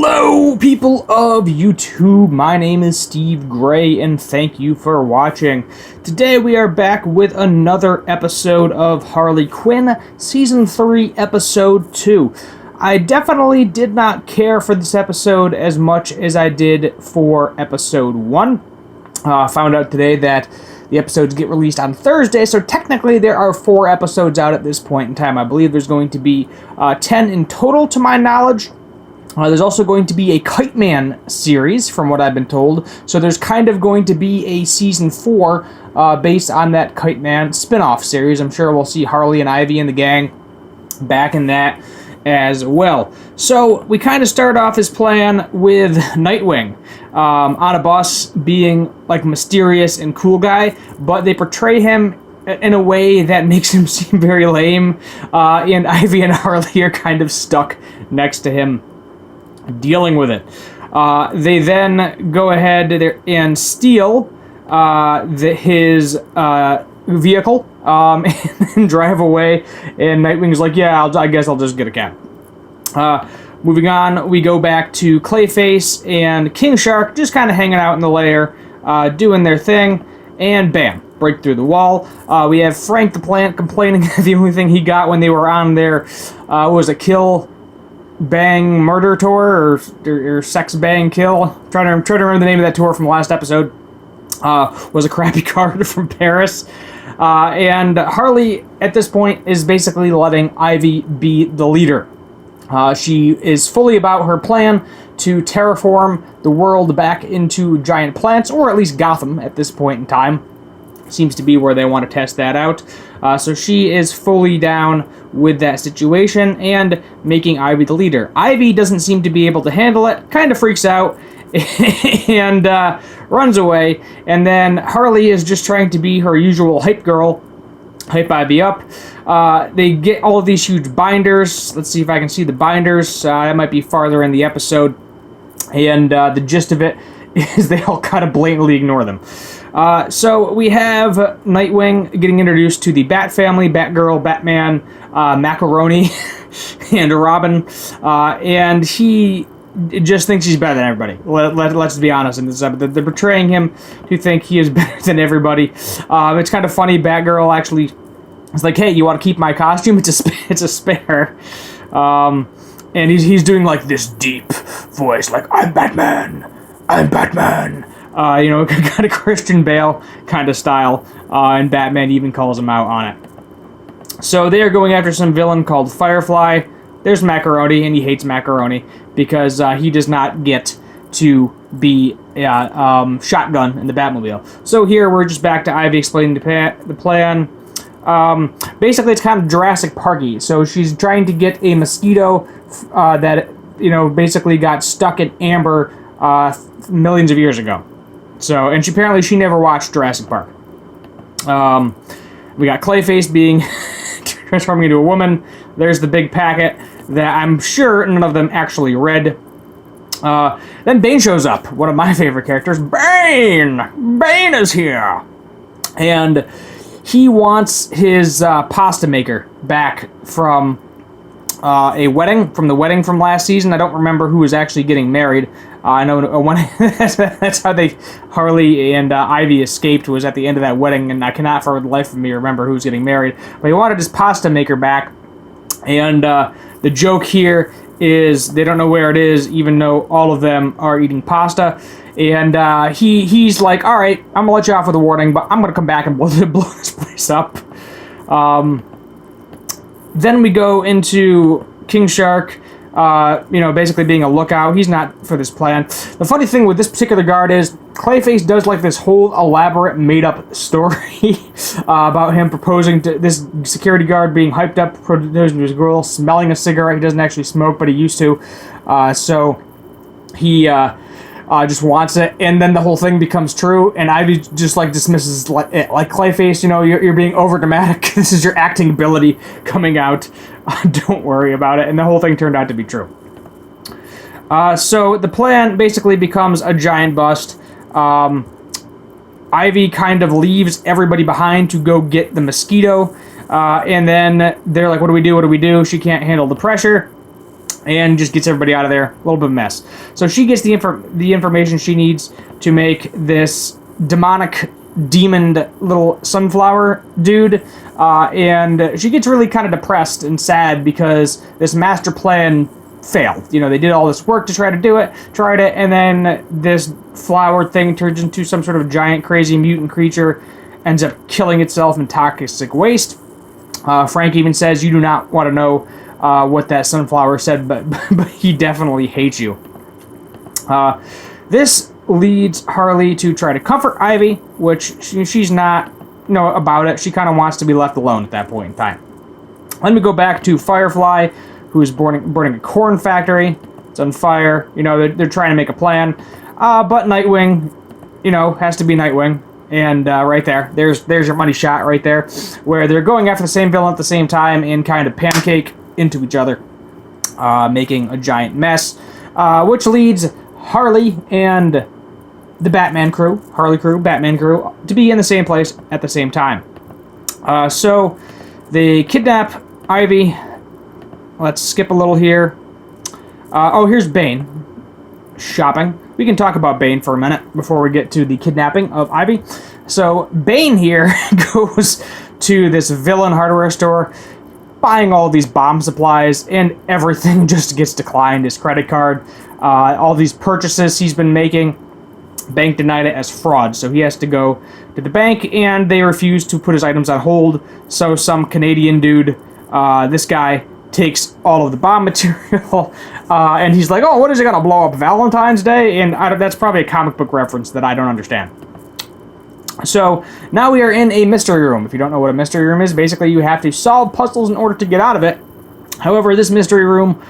Hello, people of YouTube. My name is Steve Gray, and thank you for watching. Today we are back with another episode of Harley Quinn, Season 3, Episode 2. I definitely did not care for this episode as much as I did for Episode 1. Found out today that the episodes get released on Thursday, so technically there are 4 episodes out at this point in time. I believe there's going to be 10 in total, to my knowledge. There's also going to be a Kite Man series, from what I've been told. So there's kind of going to be a Season 4 based on that Kite Man spin-off series. I'm sure we'll see Harley and Ivy and the gang back in that as well. So we kind of start off his plan with Nightwing on a bus, being like mysterious and cool guy, but they portray him in a way that makes him seem very lame, and Ivy and Harley are kind of stuck next to him dealing with it. They then go ahead and steal his vehicle and drive away, and Nightwing's like, yeah, I guess I'll just get a cab. Moving on, we go back to Clayface and King Shark just kind of hanging out in the lair, doing their thing, and bam, break through the wall. We have Frank the Plant complaining that the only thing he got when they were on their was a kill bang murder tour, or sex bang kill. Trying to remember the name of that tour from the last episode. Was a crappy card from Paris. And Harley, at this point, is basically letting Ivy be the leader. She is fully about her plan to terraform the world back into giant plants, or at least Gotham at this point in time. Seems to be where they want to test that out. So she is fully down with that situation and making Ivy the leader. Ivy doesn't seem to be able to handle it, kind of freaks out, and runs away. And then Harley is just trying to be her usual hype girl, hype Ivy up. They get all of these huge binders. Let's see if I can see the binders. That might be farther in the episode. And the gist of it is they all kind of blatantly ignore them. So we have Nightwing getting introduced to the Bat family, Batgirl, Batman, Macaroni, and Robin, and he just thinks he's better than everybody. Let's be honest in this episode. They're portraying him to think he is better than everybody. It's kind of funny. Batgirl actually is like, hey, you want to keep my costume? It's a spare. And he's doing like this deep voice, like, I'm Batman. Kind of Christian Bale kind of style, and Batman even calls him out on it. So they are going after some villain called Firefly. There's Macaroni, and he hates Macaroni because he does not get to be shotgun in the Batmobile. So here we're just back to Ivy explaining the plan. Basically, it's kind of Jurassic Parky. So she's trying to get a mosquito that basically got stuck in amber millions of years ago. So, and she never watched Jurassic Park. We got Clayface being transforming into a woman. There's the big packet that I'm sure none of them actually read. Then Bane shows up, one of my favorite characters. Bane! Bane is here! And he wants his pasta maker back from the wedding from last season. I don't remember who was actually getting married. I know that's how Harley and Ivy escaped, was at the end of that wedding, and I cannot for the life of me remember who was getting married. But he wanted his pasta maker back, and the joke here is they don't know where it is, even though all of them are eating pasta. And he's like, all right, I'm gonna let you off with a warning, but I'm gonna come back and blow this place up. Then we go into King Shark, basically being a lookout. He's not for this plan. The funny thing with this particular guard is Clayface does like this whole elaborate made-up story about him proposing to this security guard, being hyped up, proposing to his girl, smelling a cigarette. He doesn't actually smoke, but he used to. So he just wants it, and then the whole thing becomes true, and Ivy just like dismisses it. Like Clayface, you're being over dramatic. This is your acting ability coming out. Don't worry about it. And the whole thing turned out to be true. So the plan basically becomes a giant bust. Ivy kind of leaves everybody behind to go get the mosquito, and then they're like, what do we do? She can't handle the pressure. and just gets everybody out of there. A little bit of a mess. So she gets the information she needs to make this demonic, demon little sunflower dude, and she gets really kind of depressed and sad because this master plan failed. You know, they did all this work to try to do it, and then this flower thing turns into some sort of giant, crazy mutant creature, ends up killing itself in toxic waste. Frank even says, "You do not want to know what that sunflower said, but he definitely hates you." This leads Harley to try to comfort Ivy, which she's not about it. She kind of wants to be left alone at that point in time. Let me go back to Firefly, who's burning a corn factory. It's on fire. They're trying to make a plan, but Nightwing, has to be Nightwing. And right there's your money shot right there, where they're going after the same villain at the same time and kind of pancake into each other, making a giant mess, which leads Harley and the Batman crew, Batman crew, to be in the same place at the same time. So they kidnap Ivy. Let's skip a little here. Here's Bane shopping. We can talk about Bane for a minute before we get to the kidnapping of Ivy. So Bane here goes to this villain hardware store, buying all these bomb supplies, and everything just gets declined. His credit card, all these purchases he's been making, bank denied it as fraud. So he has to go to the bank, and they refuse to put his items on hold. So some Canadian dude, this guy, takes all of the bomb material, and he's like, "Oh, what is it gonna blow up Valentine's Day?" And that's probably a comic book reference that I don't understand. So now we are in a mystery room. If you don't know what a mystery room is, basically you have to solve puzzles in order to get out of it. However, this mystery room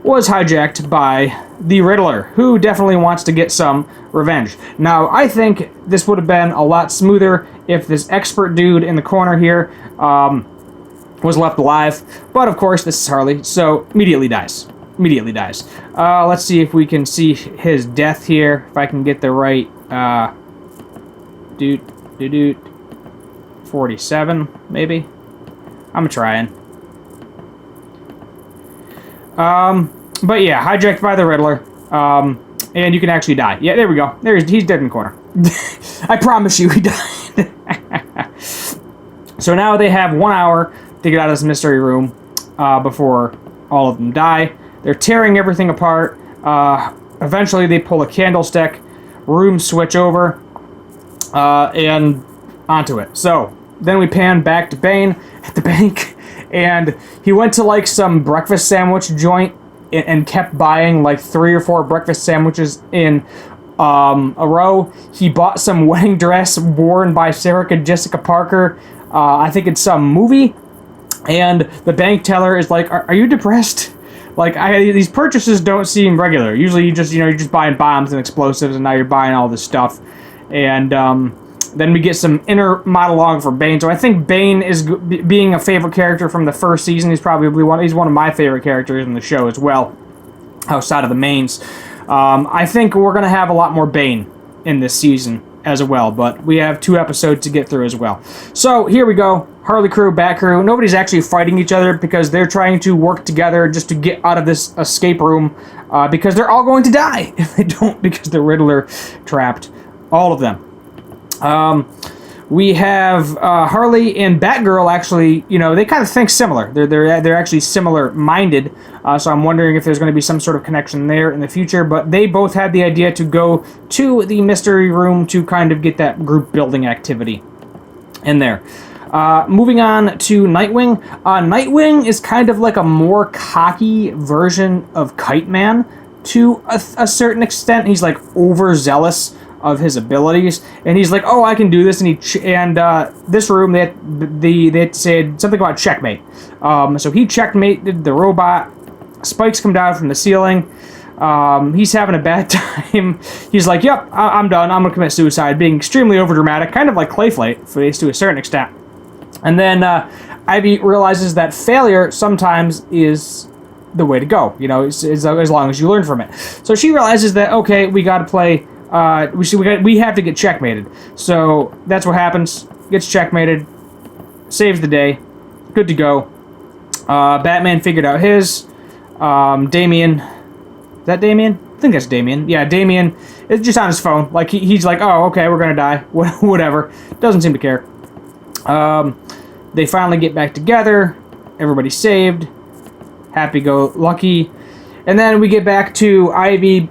was hijacked by the Riddler, who definitely wants to get some revenge. Now, I think this would have been a lot smoother if this expert dude in the corner here was left alive, but of course this is Harley, so immediately dies. Let's see if we can see his death here, if I can get the right 47 maybe. I'm trying. But yeah, hijacked by the Riddler, and you can actually die. Yeah, there we go. He's dead in the corner. I promise you, he died. So now they have 1 hour to get out of this mystery room before all of them die. They're tearing everything apart. Eventually, they pull a candlestick, rooms switch over, and onto it. So then we pan back to Bane at the bank, and he went to like some breakfast sandwich joint and kept buying like 3 or 4 breakfast sandwiches in a row. He bought some wedding dress worn by Sarah Jessica Parker. I think it's some movie. And the bank teller is like, "Are you depressed? Like, these purchases don't seem regular. Usually you're just buying bombs and explosives, and now you're buying all this stuff." And then we get some inner monologue for Bane. So I think Bane is being a favorite character from the first season. He's probably one of my favorite characters in the show as well, outside of the mains. I think we're going to have a lot more Bane in this season as well, but we have 2 episodes to get through as well. So here we go. Harley crew, Bat crew. Nobody's actually fighting each other because they're trying to work together just to get out of this escape room, because they're all going to die if they don't, because the Riddler trapped all of them. We have Harley and Batgirl. Actually, they kind of think similar. They're actually similar minded. So I'm wondering if there's going to be some sort of connection there in the future. But they both had the idea to go to the mystery room to kind of get that group building activity in there. Moving on to Nightwing. Nightwing is kind of like a more cocky version of Kite Man to a certain extent. He's like overzealous of his abilities, and he's like, "Oh, I can do this," and this room they said something about checkmate. So he checkmated the robot. Spikes come down from the ceiling. He's having a bad time. He's like, "Yep, I'm done. I'm gonna commit suicide," being extremely overdramatic, kind of like Clayface to a certain extent. And then Ivy realizes that failure sometimes is the way to go. As long as you learn from it. So she realizes that, okay, we got to play. We have to get checkmated. So that's what happens. Gets checkmated. Saves the day. Good to go. Batman figured out his. Damien. Is that Damien? I think that's Damien. Yeah, Damien is just on his phone. Like, he's like, oh, okay, we're gonna die. Whatever. Doesn't seem to care. They finally get back together. Everybody's saved. Happy-go-lucky. And then we get back to Ivy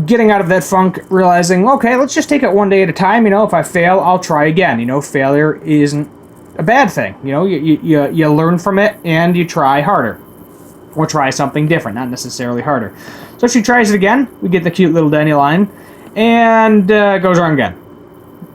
getting out of that funk, realizing, okay, let's just take it one day at a time. You know, if I fail, I'll try again. You know, failure isn't a bad thing. You know, you learn from it and you try harder. Or try something different, not necessarily harder. So she tries it again. We get the cute little dandelion. And goes wrong again.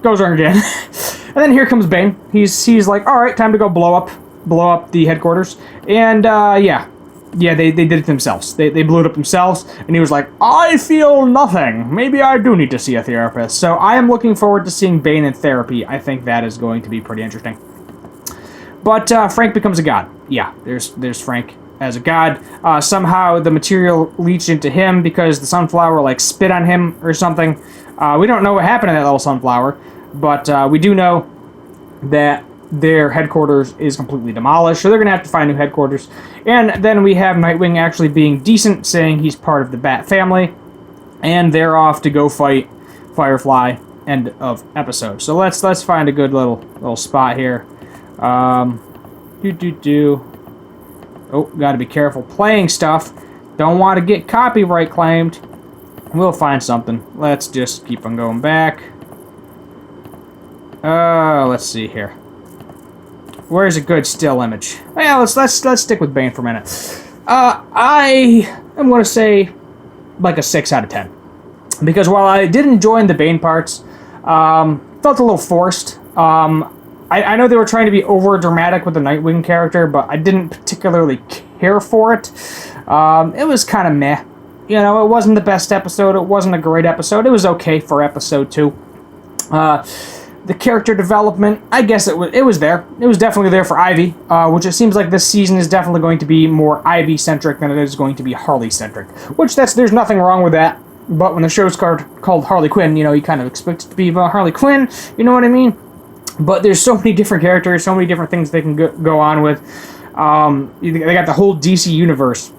Goes wrong again. And then here comes Bane. He's like, alright, time to go blow up the headquarters. And yeah, they did it themselves. They blew it up themselves, and he was like, I feel nothing. Maybe I do need to see a therapist. So I am looking forward to seeing Bane in therapy. I think that is going to be pretty interesting. But Frank becomes a god. Yeah, there's Frank as a god. Somehow the material leached into him because the sunflower like spit on him or something. We don't know what happened to that little sunflower, but we do know that their headquarters is completely demolished, so they're going to have to find new headquarters. And then we have Nightwing actually being decent, saying he's part of the Bat family, and they're off to go fight Firefly. End of episode. So let's find a good little spot here. Oh, gotta be careful playing stuff. Don't want to get copyright claimed. We'll find something. Let's just keep on going back. Let's see here. Where's a good still image? Well, let's stick with Bane for a minute. I am going to say like a 6 out of 10. Because while I did enjoy the Bane parts, felt a little forced. I know they were trying to be over dramatic with the Nightwing character, but I didn't particularly care for it. It was kind of meh. You know, it wasn't the best episode. It wasn't a great episode. It was okay for episode 2. The character development, I guess it was there. It was definitely there for Ivy, which it seems like this season is definitely going to be more Ivy-centric than it is going to be Harley-centric. Which, there's nothing wrong with that. But when the show's called Harley Quinn, you know, you kind of expect it to be about Harley Quinn, you know what I mean? But there's so many different characters, so many different things they can go on with. They got the whole DC universe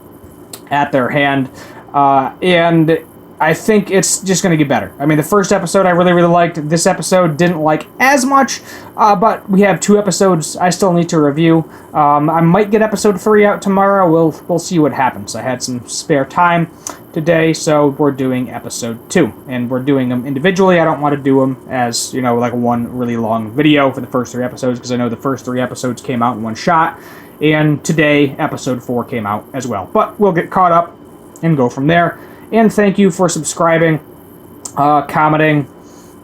at their hand, and I think it's just going to get better. I mean, the first episode I really, really liked. This episode didn't like as much, but we have 2 episodes I still need to review. I might get episode 3 out tomorrow. We'll see what happens. I had some spare time today, so we're doing episode 2, and we're doing them individually. I don't want to do them as, you know, like one really long video for the first 3 episodes, because I know the first 3 episodes came out in one shot, and today episode 4 came out as well. But we'll get caught up and go from there. And thank you for subscribing, commenting,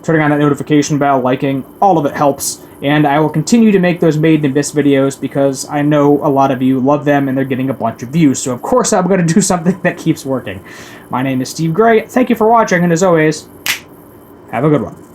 turning on that notification bell, liking. All of it helps. And I will continue to make those Made in Abyss videos because I know a lot of you love them and they're getting a bunch of views. So of course I'm going to do something that keeps working. My name is Steve Gray. Thank you for watching, and as always, have a good one.